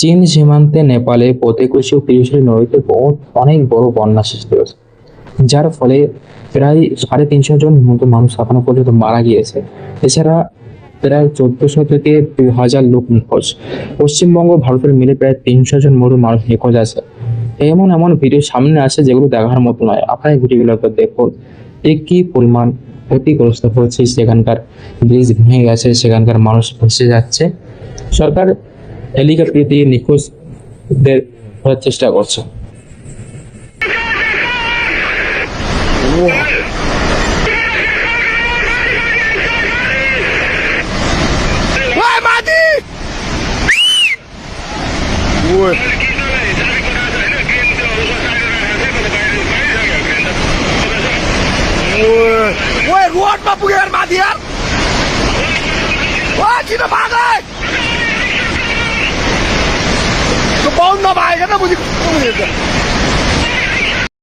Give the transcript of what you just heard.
চীন সীমান্তে নেপালে প্রতিকূলশী ত্রিশূলী নদীতে অনেক বড় বন্যা সৃষ্টি হয়েছে, যার ফলে প্রায় 350 জন মতো মানুষ এখনো পর্যন্ত মারা গিয়েছে। এছাড়া প্রায় 1400 থেকে 2000 লোক নিখোঁজ। পশ্চিমবঙ্গ ভারতের মিলে প্রায় 300 জন মতো মানুষ নিখোঁজ আছে। এমন এমন ভিডিও সামনে আসে যেগুলো দেখার মতো নয়। আপনার এই ভিডিওগুলো দেখুন কি পরিমাণ ক্ষতিগ্রস্ত হচ্ছে, সেখানকার ব্রিজ ভেঙে গেছে, সেখানকার মানুষ ফেঁসে যাচ্ছে। সরকার হেলিকপ্টার দিয়ে নিখোঁজদের ধরার চেষ্টা করছে। Vai, Madi! Ui. Ui, ruột mà bùi mà thiệt. Ui, chị nó bạc ơi. Nó bóng nó bài cái nó bùi.